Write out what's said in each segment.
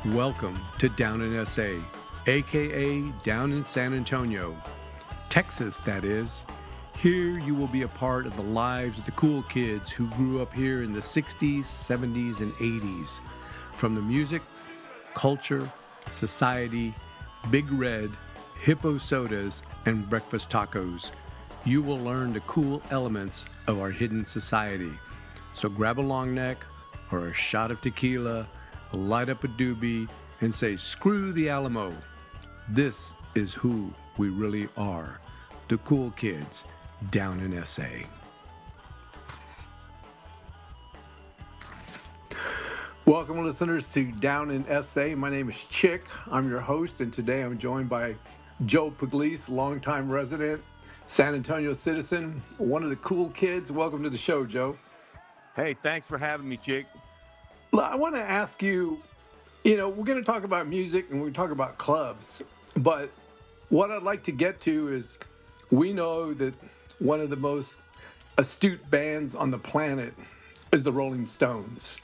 Welcome to Down in SA, aka Down in San Antonio, Texas, that is. Here you will be a part of the lives of the cool kids who grew up here in the 60s, 70s, and 80s. From the music, culture, society, Big Red, hippo sodas, and breakfast tacos, you will learn the cool elements of our hidden society. So grab a long neck or a shot of tequila, light up a doobie, and say, screw the Alamo. This is who we really are, the cool kids down in SA. Welcome, listeners, to Down in SA. My name is Chick. I'm your host, and today I'm joined by Joe Pugliese, longtime resident, San Antonio citizen, one of the cool kids. Welcome to the show, Joe. Hey, thanks for having me, Chick. I want to ask you, we're going to talk about music and we're going to talk about clubs, but what I'd like to get to is we know that one of the most astute bands on the planet is the Rolling Stones.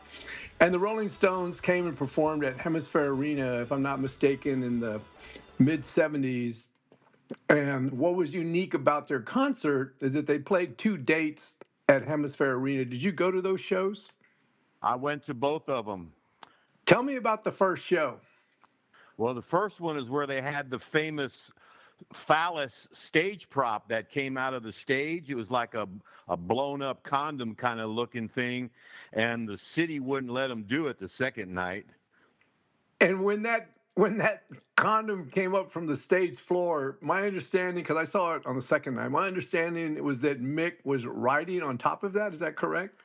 And the Rolling Stones came and performed at Hemisphere Arena, if I'm not mistaken, in the mid-70s. And what was unique about their concert is that they played two dates at Hemisphere Arena. Did you go to those shows? I went to both of them. Tell me about the first show. Well, the first one is where they had the famous phallus stage prop that came out of the stage. It was like a blown up condom kind of looking thing, and the city wouldn't let them do it the second night. And when that condom came up from the stage floor, my understanding, because I saw it on the second night, my understanding it was that Mick was riding on top of that. Is that correct?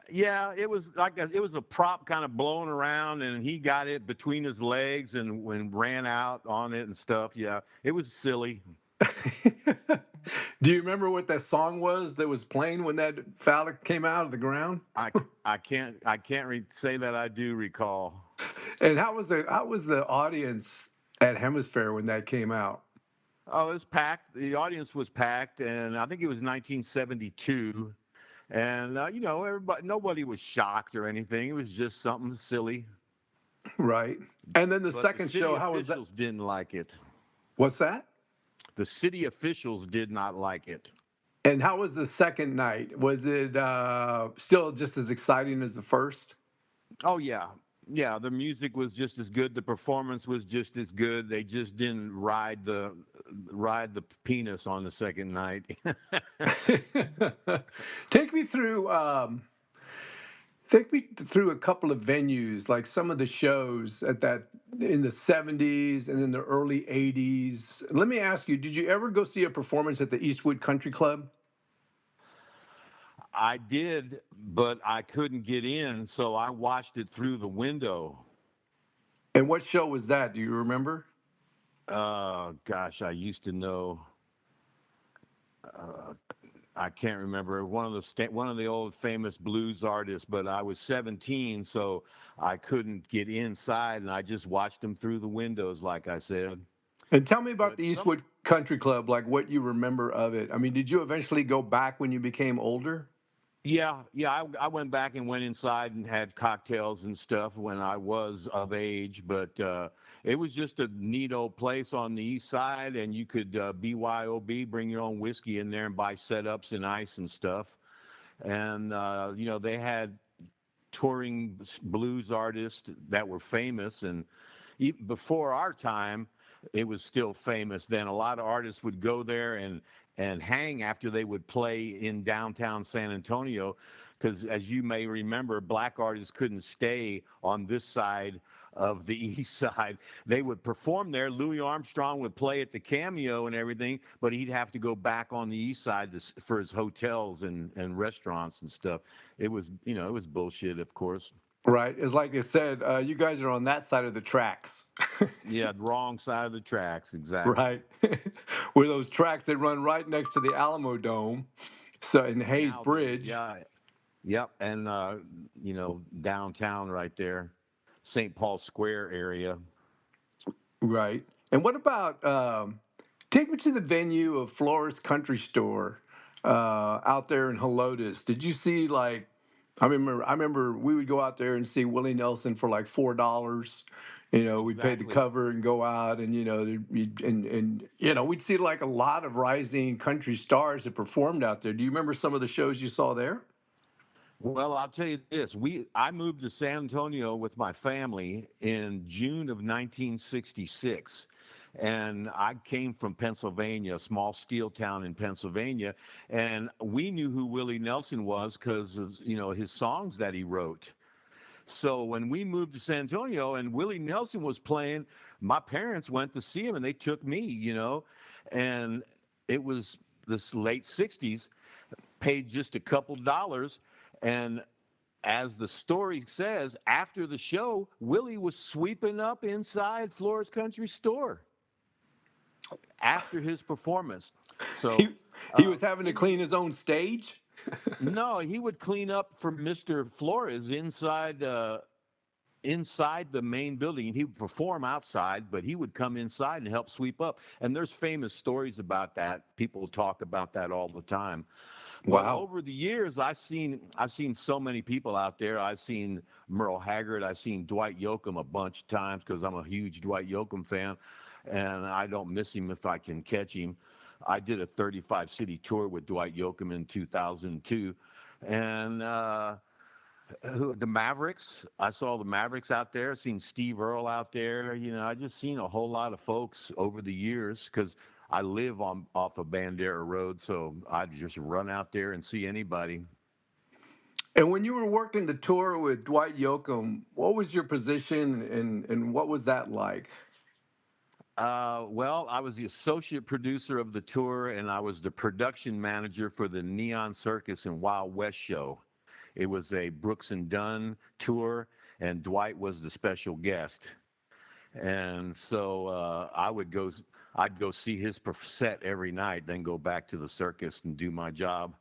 Yeah, it was like it was a prop kind of blowing around, and he got it between his legs and ran out on it and stuff. Yeah, it was silly. Do you remember what that song was that was playing when that phallic came out of the ground? I can't say that I do recall. And how was the audience at Hemisphere when that came out? Oh, it was packed. The audience was packed, and I think it was 1972. And nobody was shocked or anything. It was just something silly. Right. And then the But the second city show, how was that? officials didn't like it. What's that? The city officials did not like it. And how was the second night? Was it still just as exciting as the first? Oh yeah, yeah. The music was just as good. The performance was just as good. They just didn't ride the penis on the second night. Take me through. Take me through a couple of venues, like some of the shows at that in the 70s and in the early 80s. Let me ask you, did you ever go see a performance at the Eastwood Country Club? I did, but I couldn't get in, so I watched it through the window. And what show was that? Do you remember? Gosh, I used to know. Uh, I can't remember one of the old famous blues artists, but I was 17, so I couldn't get inside, and I just watched them through the windows, like I said. And tell me about But the some, Eastwood Country Club, like what you remember of it. I mean, did you eventually go back when you became older? yeah, I went back and went inside and had cocktails and stuff when I was of age, but it was just a neat old place on the east side, and you could BYOB, bring your own whiskey in there and buy setups and ice and stuff. And they had touring blues artists that were famous, and before our time it was still famous then. A lot of artists would go there and hang after they would play in downtown San Antonio, because as you may remember, black artists couldn't stay on this side of the east side. They would perform there. Louis Armstrong would play at the Cameo and everything, but he'd have to go back on the east side for his hotels and restaurants and stuff. It was bullshit, of course. Right. It's like I said, you guys are on that side of the tracks. Yeah, wrong side of the tracks, exactly. Right. Where those tracks that run right next to the Alamo Dome, so in Hayes Nowadays, Bridge. yeah. Yep, and downtown right there, St. Paul Square area. Right. And what about take me to the venue of Flores Country Store out there in Helotes? Did you see I remember we would go out there and see Willie Nelson for like $4. We'd pay the Exactly. cover and go out, and we'd see like a lot of rising country stars that performed out there. Do you remember some of the shows you saw there? Well, I'll tell you this. I moved to San Antonio with my family in June of 1966. And I came from Pennsylvania, a small steel town in Pennsylvania, and we knew who Willie Nelson was because of, his songs that he wrote. So when we moved to San Antonio and Willie Nelson was playing, my parents went to see him and they took me, and it was this late 60s, paid just a couple dollars. And as the story says, after the show, Willie was sweeping up inside Flores Country Store after his performance. So, He he was having to in clean the his own stage. no, he would clean up for Mr. Flores inside the main building. He would perform outside, but he would come inside and help sweep up. And there's famous stories about that. People talk about that all the time. But Wow. over the years, I've seen so many people out there. I've seen Merle Haggard. I've seen Dwight Yoakam a bunch of times because I'm a huge Dwight Yoakam fan, and I don't miss him if I can catch him. I did a 35 city tour with Dwight Yoakam in 2002, and the Mavericks. I saw the Mavericks out there. Seen Steve Earle out there. I just seen a whole lot of folks over the years because I live off of Bandera Road, so I'd just run out there and see anybody. And when you were working the tour with Dwight Yoakam, what was your position and what was that like? Well, I was the associate producer of the tour, and I was the production manager for the Neon Circus and Wild West show. It was a Brooks and Dunn tour, and Dwight was the special guest. And so I'd go see his set every night, then go back to the circus and do my job.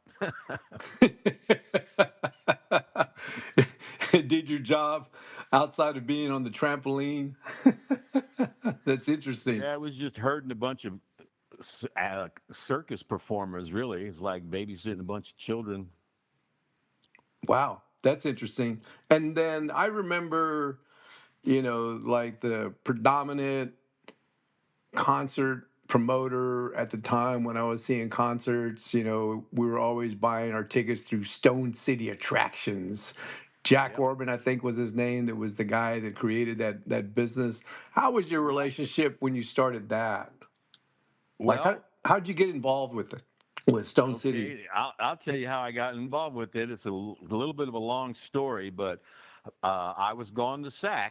Did your job outside of being on the trampoline? That's interesting. Yeah, it was just herding a bunch of circus performers, really. It's like babysitting a bunch of children. Wow, that's interesting. And then I remember, like the predominant concert promoter at the time when I was seeing concerts, we were always buying our tickets through Stone City Attractions. Jack Yep. Orban, I think was his name, that was the guy that created that business. How was your Right. relationship when you started that? Like Well, how'd you get involved with it? With Stone City? okay, I'll tell you how I got involved with it. It's a little bit of a long story, but I was going to San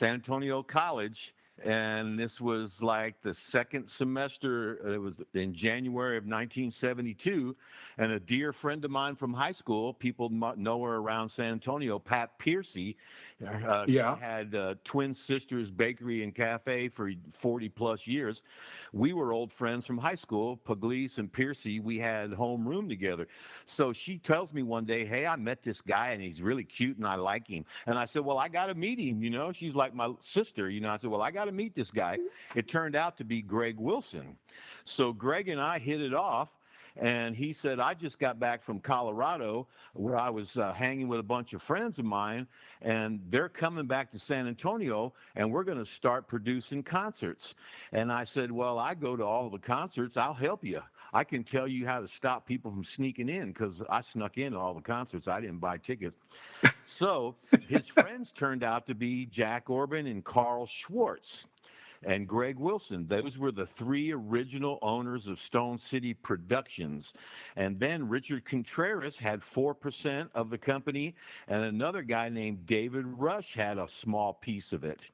Antonio College, and this was like the second semester. It was in January of 1972, and a dear friend of mine from high school, people know her around San Antonio, Pat Piercy. She Yeah. had Twin Sisters Bakery and Cafe for 40 plus years. We were old friends from high school, Pugliese and Piercy. We had homeroom together. So she tells me one day, "Hey, I met this guy and he's really cute and I like him." And I said, "Well, I got to meet him." She's like my sister. I said, "Well, I got to meet this guy." It turned out to be Greg Wilson. So Greg and I hit it off. And he said, "I just got back from Colorado where I was hanging with a bunch of friends of mine, and they're coming back to San Antonio, and we're going to start producing concerts." And I said, "Well, I go to all the concerts. I'll help you. I can tell you how to stop people from sneaking in because I snuck in to all the concerts. I didn't buy tickets." So his friends turned out to be Jack Orban and Carl Schwartz and Greg Wilson. Those were the three original owners of Stone City Productions. And then Richard Contreras had 4% of the company, and another guy named David Rush had a small piece of it.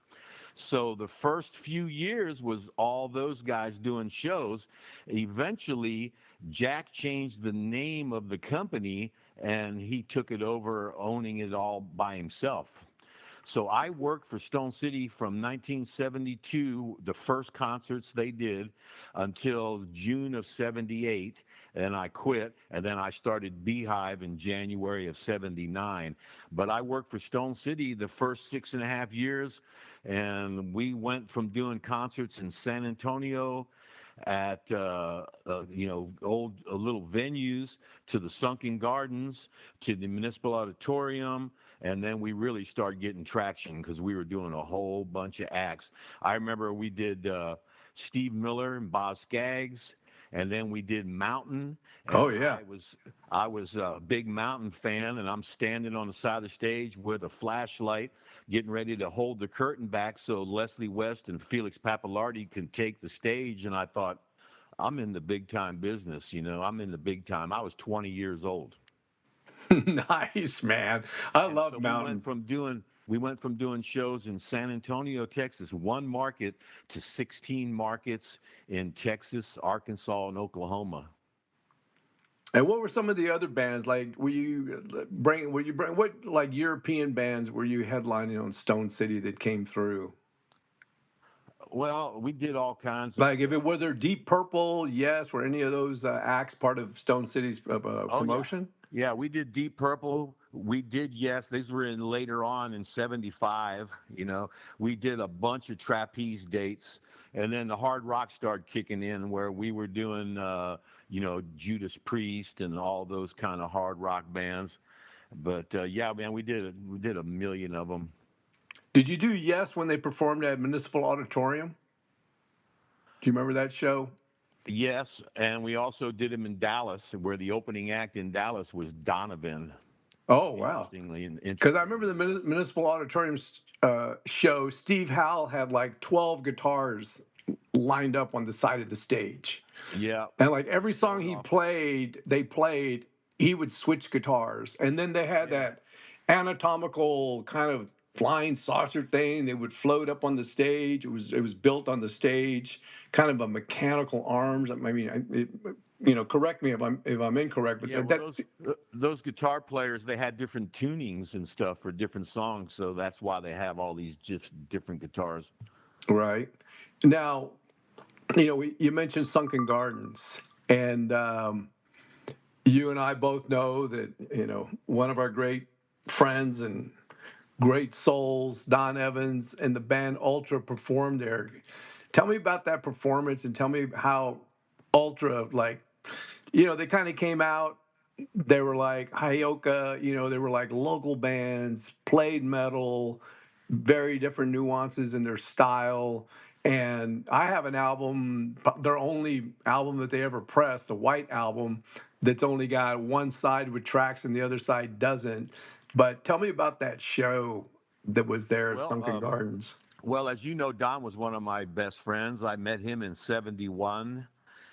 So the first few years was all those guys doing shows. Eventually, Jack changed the name of the company and he took it over, owning it all by himself. So I worked for Stone City from 1972, the first concerts they did, until June of 78. And I quit. And then I started Beehive in January of 79. But I worked for Stone City the first 6.5 years. And we went from doing concerts in San Antonio at old little venues to the Sunken Gardens to the Municipal Auditorium And then we really started getting traction because we were doing a whole bunch of acts. I remember we did Steve Miller and Boz Scaggs, and then we did Mountain. Oh And yeah. I was a big Mountain fan, and I'm standing on the side of the stage with a flashlight, getting ready to hold the curtain back so Leslie West and Felix Pappalardi can take the stage. And I thought, I'm in the big time business, I'm in the big time. I was 20 years old. Nice, man. I And love so mountain. we went from doing shows in San Antonio, Texas, one market, to 16 markets in Texas, Arkansas, and Oklahoma. And what were some of the other bands like? Were you bring what like European bands were you headlining on Stone City that came through? Well, we did all kinds of Like, if it stuff. were there Deep Purple, yes, were any of those acts part of Stone City's Oh yeah. promotion? Yeah, we did Deep Purple. We did, yes. These were in later on in '75. We did a bunch of trapeze dates, and then the hard rock started kicking in, where we were doing, Judas Priest and all those kind of hard rock bands. But yeah, man, we did a million of them. Did you do Yes when they performed at Municipal Auditorium? Do you remember that show? Yes, and we also did them in Dallas, where the opening act in Dallas was Donovan. Oh wow! Interestingly, and Because I remember the interestingly enough. Municipal Auditorium show. Steve Howell had like 12 guitars lined up on the side of the stage. Yeah, And like every song showed he off. played, he would switch guitars. And then they had Yeah. that anatomical kind of flying saucer thing. They would float up on the stage. It was built on the stage, kind of a mechanical arms. I mean, correct me if I'm incorrect, Yeah, but well, that's those guitar players, they had different tunings and stuff for different songs, so that's why they have all these just different guitars. right. Now, you mentioned Sunken Gardens, and you and I both know that one of our great friends and great souls, Don Evans and the band Ultra performed there. Tell me about that performance and tell me how Ultra, like, they kind of came out. They were like Hyoka, they were like local bands, played metal, very different nuances in their style. And I have an album, their only album that they ever pressed, the White Album, that's only got one side with tracks and the other side doesn't. But tell me about that show that was there at Well, Sunken Gardens. well, as you know, Don was one of my best friends. I met him in '71,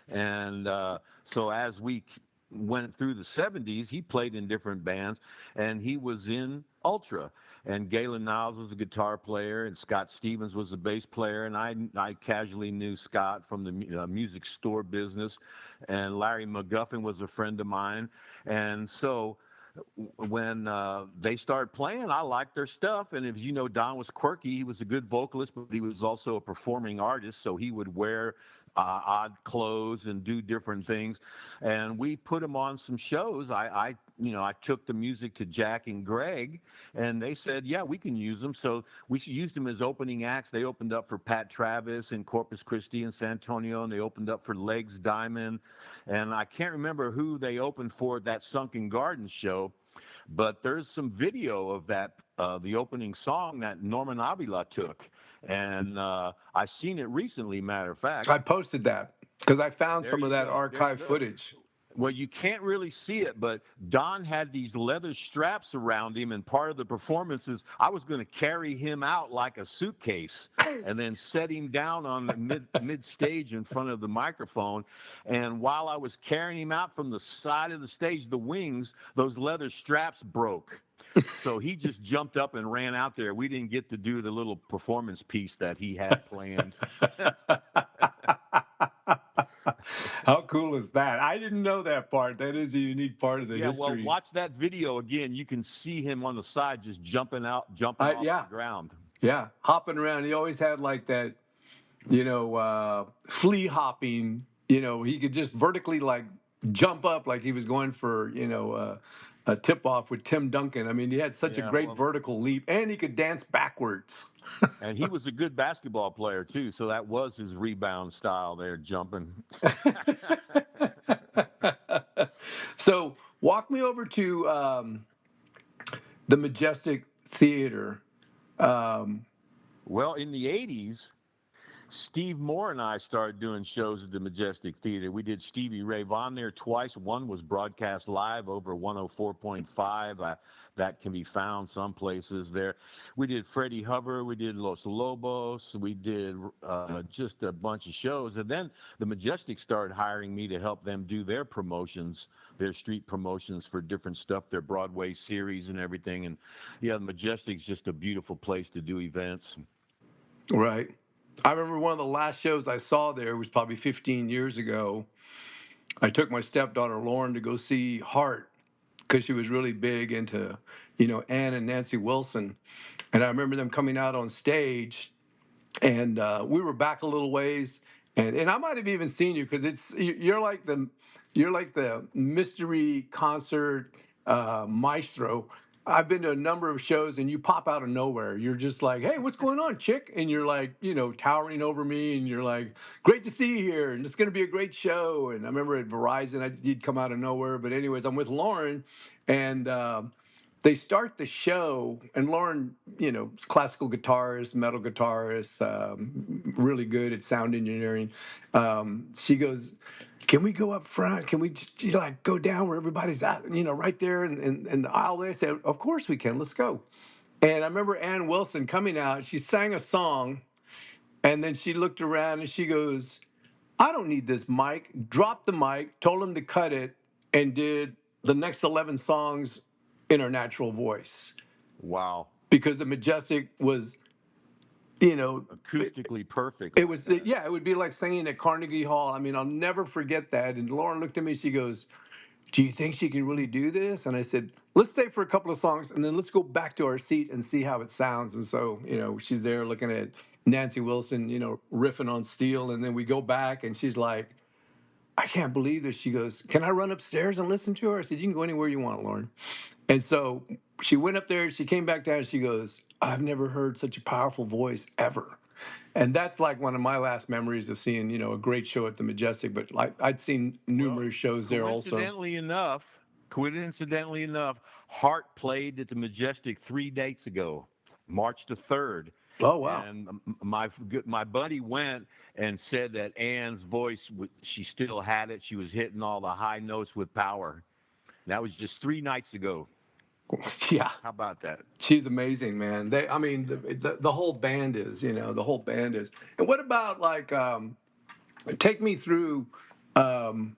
and so as we went through the '70s, he played in different bands, and he was in Ultra. And Galen Niles was a guitar player, and Scott Stevens was a bass player, and I casually knew Scott from the music store business, and Larry McGuffin was a friend of mine, and so when they started playing, I liked their stuff. And if you know, Don was quirky. He was a good vocalist, but he was also a performing artist. So he would wear odd clothes and do different things. And we put him on some shows. I took the music to Jack and Greg, and they said, yeah, we can use them. So we used them as opening acts. They opened up for Pat Travis in Corpus Christi and San Antonio, and they opened up for Legs Diamond. And I can't remember who they opened for at that Sunken Garden show, but there's some video of that, the opening song that Norman Avila took. And I've seen it recently, matter of fact. I posted that because I found There some of you that go. There you archive go. footage. Well, you can't really see it, but Don had these leather straps around him, and part of the performances, I was going to carry him out like a suitcase and then set him down on the mid stage in front of the microphone. And while I was carrying him out from the side of the stage, the wings, those leather straps broke. So he just jumped up and ran out there. We didn't get to do the little performance piece that he had planned. How cool is that? I didn't know that part. That is a unique part of the Yeah, well, history. watch that video again. You can see him on the side just jumping off Yeah, the ground. yeah, hopping around. He always had like that, flea hopping. He could just vertically like jump up like he was going for, a tip off with Tim Duncan. I mean, he had such a Yeah, great well, vertical leap, and he could dance backwards. and he was a good basketball player too, so that was his rebound style there, jumping. So walk me over to the Majestic Theater. Um, Well, in the 80s, Steve Moore and I started doing shows at the Majestic Theater. We did Stevie Ray Vaughan there twice. One was broadcast live over 104.5. That can be found some places there. We did Freddie Hubbard. We did Los Lobos. We did just a bunch of shows. And then the Majestic started hiring me to help them do their promotions, their street promotions for different stuff, their Broadway series and everything. And yeah, the Majestic's just a beautiful place to do events. right. I remember one of the last shows I saw there was probably 15 years ago. I took my stepdaughter Lauren to go see Heart because she was really big into, Ann and Nancy Wilson. And I remember them coming out on stage, and we were back a little ways, and I might have even seen you because you're like the mystery concert maestro. I've been to a number of shows, and you pop out of nowhere. You're just like, "Hey, what's going on, chick?" And you're like, towering over me, and you're like, "Great to see you here, and it's going to be a great show." And I remember at Verizon, you'd come out of nowhere. But anyways, I'm with Lauren, and they start the show, and Lauren, classical guitarist, metal guitarist, really good at sound engineering. She goes, "Can we go up front? Can we just, like go down where everybody's at, right there in the aisle there?" I said, "Of course we can. Let's go." And I remember Ann Wilson coming out. She sang a song, and then she looked around and she goes, "I don't need this mic." Dropped the mic, told him to cut it, and did the next 11 songs in her natural voice. Wow. Because the Majestic was, you know, Acoustically perfect. it was, yeah, it would be like singing at Carnegie Hall. I mean, I'll never forget that. And Lauren looked at me, she goes, "Do you think she can really do this?" And I said, "Let's stay for a couple of songs and then let's go back to our seat and see how it sounds." And so, she's there looking at Nancy Wilson, riffing on steel. And then we go back and she's like, "I can't believe this." She goes, "Can I run upstairs and listen to her?" I said, "You can go anywhere you want, Lauren." And so she went up there, she came back down, and she goes, "I've never heard such a powerful voice ever." And that's like one of my last memories of seeing, a great show at the Majestic. But I'd seen numerous shows there also. Coincidentally enough, Hart played at the Majestic 3 dates ago, March the 3rd. Oh, wow. And my buddy went and said that Ann's voice, she still had it. She was hitting all the high notes with power. That was just 3 nights ago. Yeah. How about that? She's amazing, man. The whole band is, the whole band is. And what about like, take me through, um,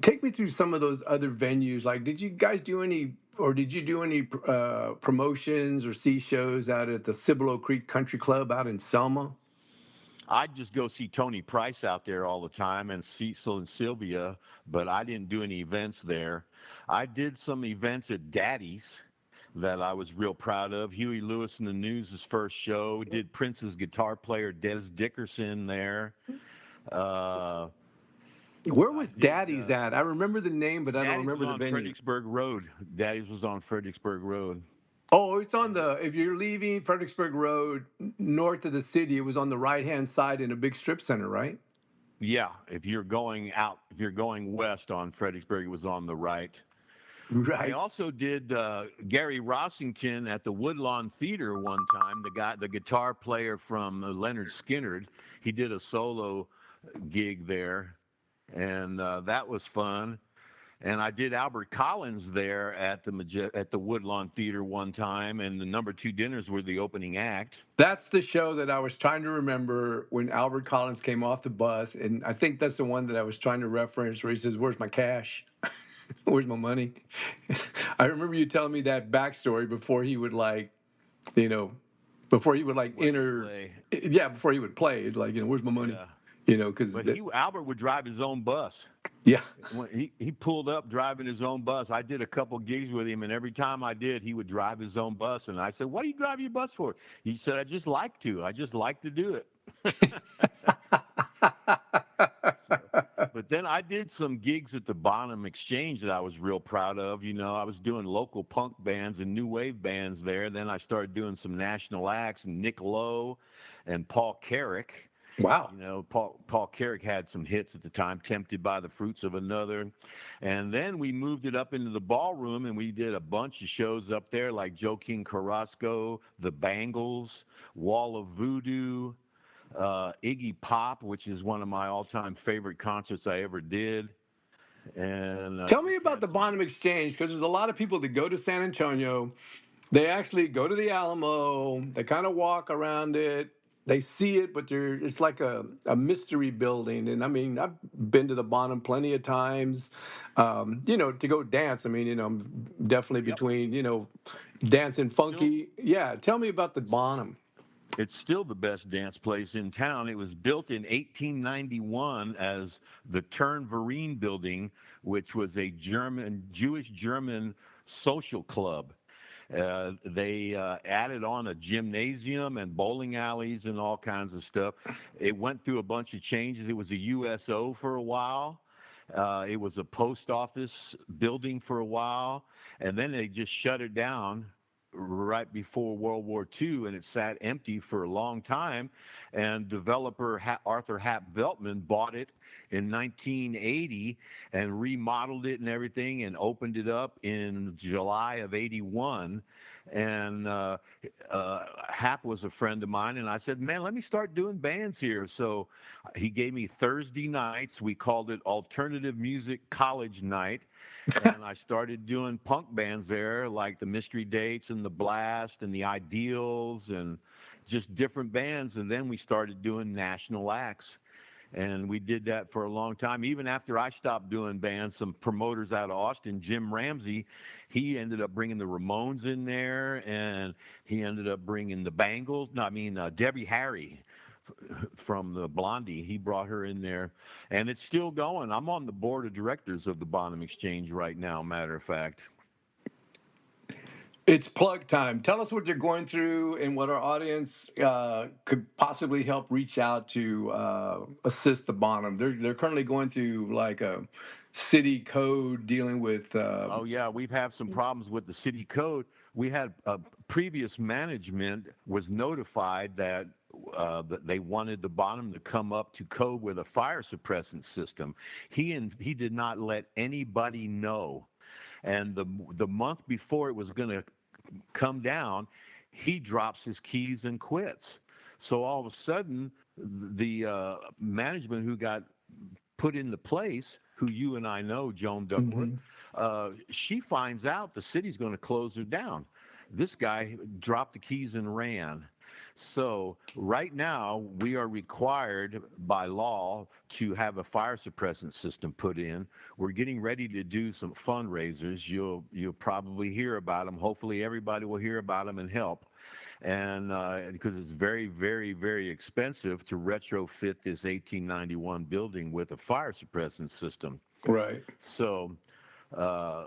take me through some of those other venues. Like, did you guys do any, or did you do any promotions or see shows out at the Cibolo Creek Country Club out in Selma? I'd just go see Tony Price out there all the time and Cecil and Sylvia, but I didn't do any events there. I did some events at Daddy's that I was real proud of. Huey Lewis and the News' first show. Did Prince's guitar player Des Dickerson there. Where was Daddy's at? I remember the name, but I don't remember the venue. Fredericksburg Road. Daddy's was on Fredericksburg Road. Oh, it's on if you're leaving Fredericksburg Road north of the city, it was on the right-hand side in a big strip center, right? Yeah, if you're going west on Fredericksburg, it was on the right. Right. I also did Gary Rossington at the Woodlawn Theater one time. The guitar player from Leonard Skinner, he did a solo gig there, and that was fun. And I did Albert Collins there at the Woodlawn Theater one time, and the number 2 dinners were the opening act. That's the show that I was trying to remember when Albert Collins came off the bus, and I think that's the one that I was trying to reference where he says, "Where's my cash? Where's my money?" I remember you telling me that backstory before he would before he would enter. Yeah, before he would play. It's like, "Where's my money?" Yeah. Because Albert would drive his own bus. Yeah. When he pulled up driving his own bus. I did a couple gigs with him, and every time I did, he would drive his own bus. And I said, "What do you drive your bus for?" He said, I just like to do it." But then I did some gigs at the Bonham Exchange that I was real proud of. I was doing local punk bands and new wave bands there. Then I started doing some national acts, and Nick Lowe and Paul Carrick. Wow. Paul Carrick had some hits at the time, "Tempted by the Fruits of Another," and then we moved it up into the ballroom, and we did a bunch of shows up there, like Joe King Carrasco, the Bangles, Wall of Voodoo, Iggy Pop, which is one of my all-time favorite concerts I ever did, and Tell me just about had the some. Bonham Exchange, because there's a lot of people that go to San Antonio. They actually go to the Alamo. They kind of walk around it. They see it, but it's like a mystery building. And I mean, I've been to the Bonham plenty of times, to go dance. I mean, I'm definitely Yep, between, dancing still. funky. Yeah, tell me about the It's Bonham. It's still the best dance place in town. It was built in 1891 as the Turnverein Building, which was a Jewish German social club. They added on a gymnasium and bowling alleys and all kinds of stuff. It went through a bunch of changes. It was a USO for a while. It was a post office building for a while, and then they just shut it down right before World War II, and it sat empty for a long time. And developer Arthur Hap Veltman bought it in 1980 and remodeled it and everything, and opened it up in July of '81. And Hap was a friend of mine, and I said, "Man, let me start doing bands here." So he gave me Thursday nights. We called it Alternative Music College Night, and I started doing punk bands there, like the Mystery Dates and the Blast and the Ideals, and just different bands. And then we started doing national acts. And we did that for a long time. Even after I stopped doing bands, some promoters out of Austin, Jim Ramsey, he ended up bringing the Ramones in there, and he ended up bringing the Bangles. No, I mean, Debbie Harry from the Blondie. He brought her in there, and it's still going. I'm on the board of directors of the Bonham Exchange right now, matter of fact. It's plug time. Tell us what you're going through and what our audience could possibly help reach out to assist the Bonham. They're currently going through like a city code dealing with. Oh yeah, we've had some problems with the city code. We had previous management was notified that they wanted the Bonham to come up to code with a fire suppressant system. He did not let anybody know, and the month before it was going to come down, he drops his keys and quits. So all of a sudden, the management who got put into place, who you and I know, Joan Duckworth, Mhm. she finds out the city's going to close her down. This guy dropped the keys and ran. So right now we are required by law to have a fire suppressant system put in. We're getting ready to do some fundraisers. You'll probably hear about them. Hopefully everybody will hear about them and help. And because it's very, very, very expensive to retrofit this 1891 building with a fire suppressant system. Right. So uh,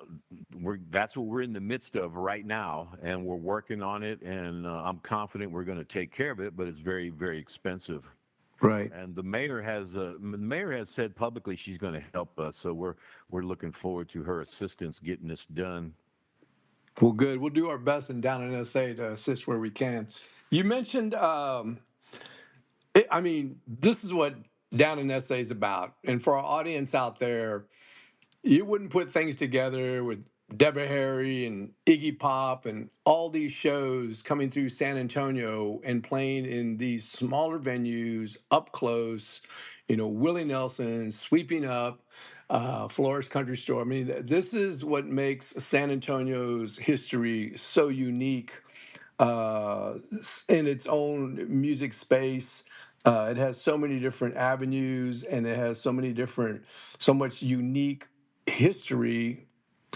that's what we're in the midst of right now, and we're working on it. And I'm confident we're going to take care of it, but it's very, very expensive. Right. And the mayor has said publicly she's going to help us. So we're looking forward to her assistance getting this done. Well, good. We'll do our best in down in SA to assist where we can. You mentioned, I mean, this is what down in SA is about. And for our audience out there, you wouldn't put things together with Deborah Harry and Iggy Pop and all these shows coming through San Antonio and playing in these smaller venues up close. Willie Nelson sweeping up Flores Country Store. I mean, this is what makes San Antonio's history so unique in its own music space. It has so many different avenues, and it has so much unique history,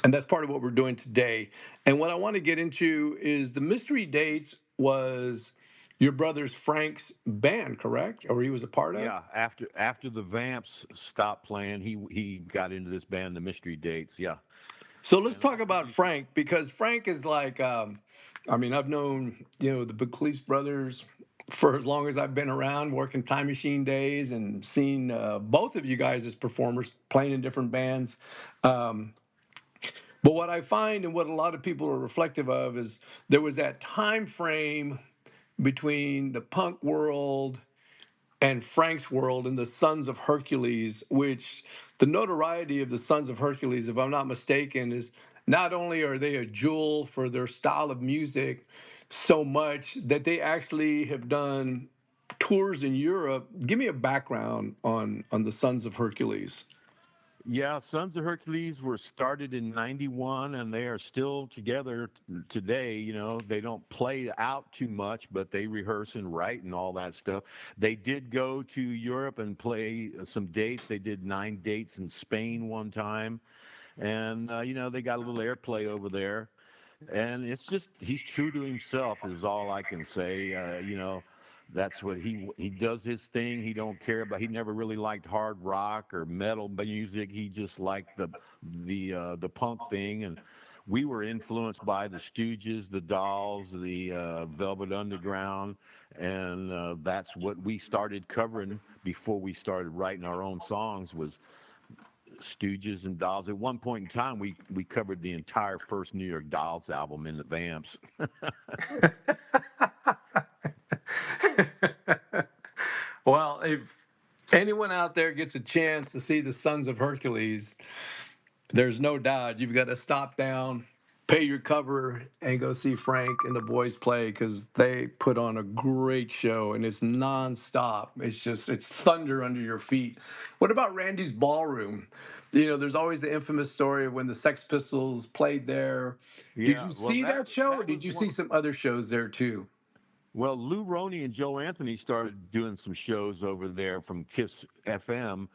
and that's part of what we're doing today. And what I want to get into is the Mystery Dates was your brother's Frank's band, correct? Or he was a part of? Yeah, after the Vamps stopped playing, he got into this band, the Mystery Dates. Yeah, So let's and talk all about produced. Frank because Frank is like, I mean, I've known the Pugliese brothers for as long as I've been around, working Time Machine days, and seen both of you guys as performers playing in different bands. Um, but what I find and what a lot of people are reflective of is there was that time frame between the punk world and Frank's World and the Sons of Hercules, which the notoriety of the Sons of Hercules, if I'm not mistaken, is not only are they a jewel for their style of music so much that they actually have done tours in Europe. Give me a background on the Sons of Hercules. Yeah, Sons of Hercules were started in '91, and they are still together today. You know, they don't play out too much, but they rehearse and write and all that stuff. They did go to Europe and play some dates. They did 9 dates in Spain one time, and they got a little airplay over there. And it's just he's true to himself is all I can say. That's what he does his thing. He don't care about. He never really liked hard rock or metal music. He just liked the punk thing. And we were influenced by the Stooges, the Dolls, the Velvet Underground, and that's what we started covering before we started writing our own songs. Was Stooges and Dolls. At one point in time, we covered the entire first New York Dolls album in the Vamps. Well, if anyone out there gets a chance to see the Sons of Hercules, there's no doubt you've got to stop down, pay your cover, and go see Frank and the boys play because they put on a great show and it's nonstop. It's thunder under your feet. What about Randy's Ballroom? There's always the infamous story of when the Sex Pistols played there. Did Yeah, you well, see that show, or that did was you one. see some other shows there too? Well, Lou Roney and Joe Anthony started doing some shows over there from Kiss FM.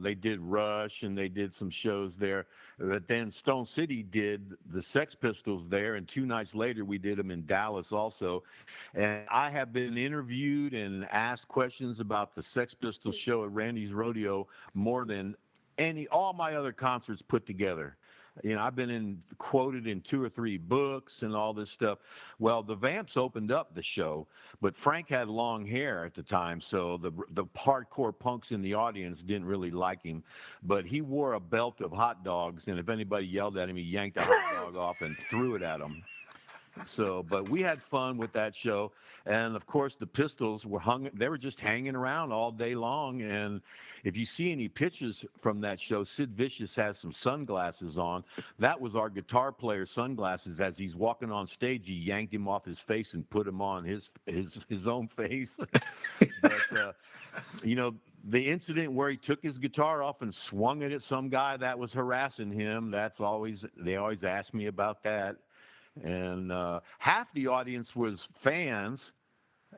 They did Rush and they did some shows there. But then Stone City did the Sex Pistols there, and 2 nights later we did them in Dallas also. And I have been interviewed and asked questions about the Sex Pistols show at Randy's Rodeo more than all my other concerts put together. I've been quoted in 2 or 3 books and all this stuff. Well, the Vamps opened up the show, but Frank had long hair at the time, so the hardcore punks in the audience didn't really like him. But he wore a belt of hot dogs, and if anybody yelled at him, he yanked a hot dog off and threw it at them. So, but we had fun with that show, and of course the Pistols they were just hanging around all day long. And if you see any pictures from that show, Sid Vicious has some sunglasses on. That was our guitar player's sunglasses. As he's walking on stage, he yanked him off his face and put him on his own face. But the incident where he took his guitar off and swung it at some guy that was harassing him, they always ask me about that. And half the audience was fans,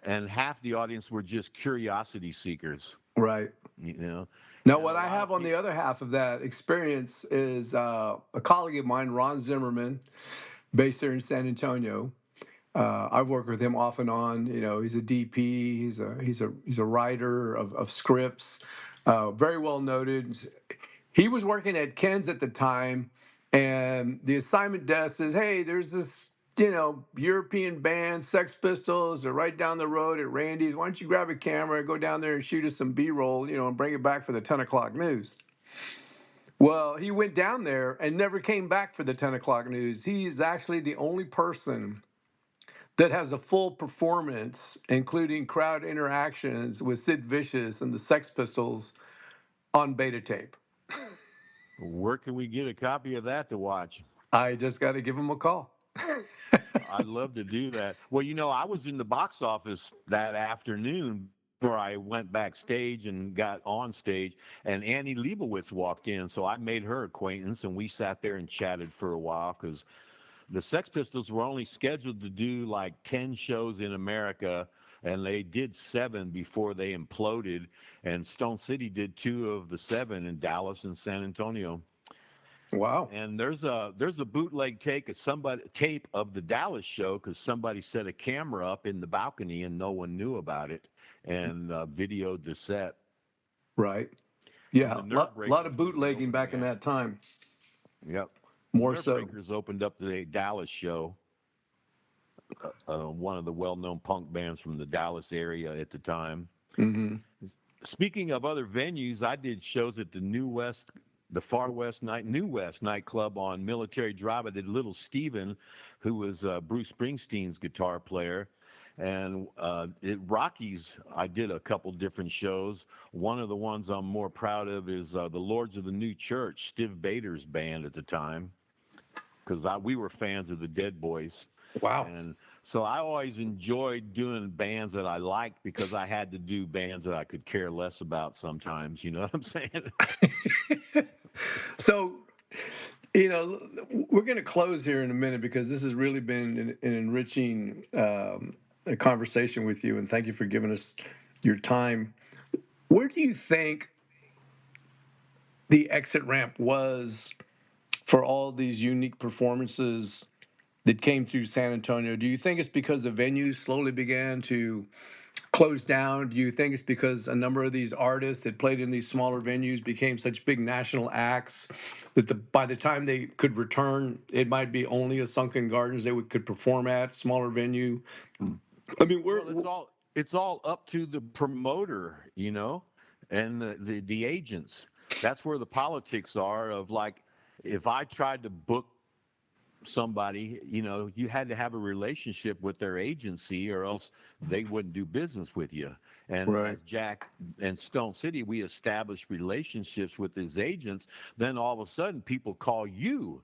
and half the audience were just curiosity seekers. Right. Now, what a I lot have of on the people. other half of that experience is a colleague of mine, Ron Zimmerman, based here in San Antonio. I've worked with him off and on. He's a DP. He's a writer of scripts. Very well noted. He was working at Ken's at the time, and the assignment desk says, "Hey, there's this." European band, Sex Pistols, are right down the road at Randy's. Why don't you grab a camera, go down there and shoot us some B-roll, and bring it back for the 10 o'clock news? Well, he went down there and never came back for the 10 o'clock news. He's actually the only person that has a full performance, including crowd interactions with Sid Vicious and the Sex Pistols on beta tape. Where can we get a copy of that to watch? I just got to give him a call. I'd love to do that. Well, I was in the box office that afternoon where I went backstage and got on stage, and Annie Leibovitz walked in. So I made her acquaintance, and we sat there and chatted for a while because the Sex Pistols were only scheduled to do like 10 shows in America, and they did 7 before they imploded. And Stone City did 2 of the 7 in Dallas and San Antonio. Wow. And there's a bootleg tape of the Dallas show because somebody set a camera up in the balcony and no one knew about it, and videoed the set. Right. Yeah. And the A lot of Nerve Breakers was the bootlegging back in opening that act. time. Yep. More Nerve so. Breakers opened up the Dallas show. One of the well-known punk bands from the Dallas area at the time. Mm-hmm. Speaking of other venues, I did shows at the New West the New West nightclub on Military Drive. I did Little Steven, who was Bruce Springsteen's guitar player. And at Rockies, I did a couple different shows. One of the ones I'm more proud of is the Lords of the New Church, Stiv Bader's band at the time, because we were fans of the Dead Boys. Wow. And so I always enjoyed doing bands that I liked because I had to do bands that I could care less about sometimes. You know what I'm saying? So, we're going to close here in a minute because this has really been an enriching a conversation with you, and thank you for giving us your time. Where do you think the exit ramp was for all these unique performances that came through San Antonio? Do you think it's because the venues slowly began to close down? Do you think it's because a number of these artists that played in these smaller venues became such big national acts that by the time they could return, it might be only a Sunken Gardens they could perform at, smaller venue? I mean, It's all up to the promoter, and the agents. That's where the politics are of, like, if I tried to book somebody, you had to have a relationship with their agency or else they wouldn't do business with you. And right. as Jack and Stone City, we established relationships with his agents. Then all of a sudden people call you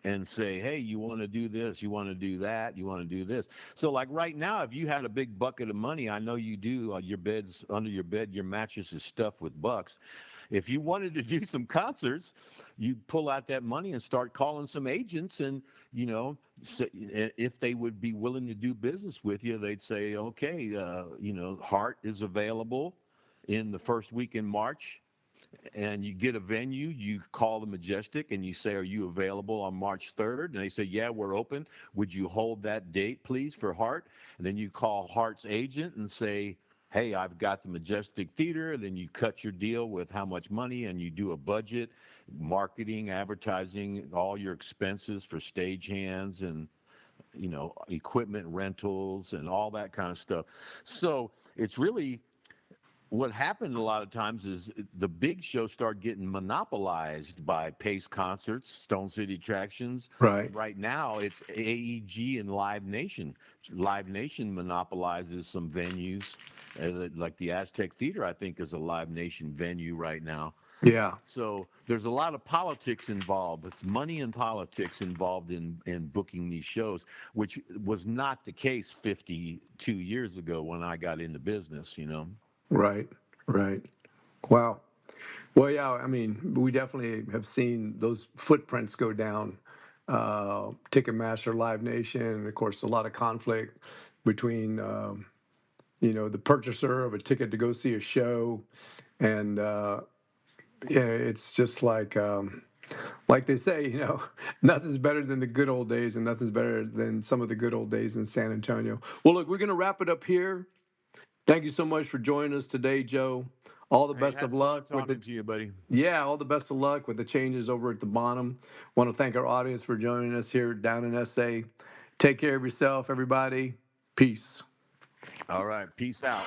and say, hey, you want to do this, you want to do that, you want to do this. So like right now, if you had a big bucket of money, I know you do, on your beds, under your bed, your mattress is stuffed with bucks. If you wanted to do some concerts, you'd pull out that money and start calling some agents, and if they would be willing to do business with you, they'd say, okay, Heart is available in the first week in March. And you get a venue, you call the Majestic and you say, are you available on March 3rd? And they say, yeah, we're open. Would you hold that date, please, for Heart? And then you call Heart's agent and say, hey, I've got the Majestic Theater. And then you cut your deal with how much money, and you do a budget, marketing, advertising, all your expenses for stagehands and equipment rentals and all that kind of stuff. So it's really, what happened a lot of times is the big shows start getting monopolized by Pace Concerts, Stone City Attractions. Right. Right now, it's AEG and Live Nation. Live Nation monopolizes some venues, like the Aztec Theater, I think, is a Live Nation venue right now. Yeah. So there's a lot of politics involved. It's money and politics involved in booking these shows, which was not the case 52 years ago when I got into business, Right. Right. Wow. Well, yeah, I mean, we definitely have seen those footprints go down. Ticketmaster, Live Nation, and of course, a lot of conflict between, the purchaser of a ticket to go see a show, and yeah, it's just like they say, nothing's better than the good old days, and nothing's better than some of the good old days in San Antonio. Well, look, we're going to wrap it up here. Thank you so much for joining us today, Joe. All the best of luck with talking to you, buddy. Yeah, all the best of luck with the changes over at the bottom. Want to thank our audience for joining us here down in SA. Take care of yourself, everybody. Peace. All right. Peace out.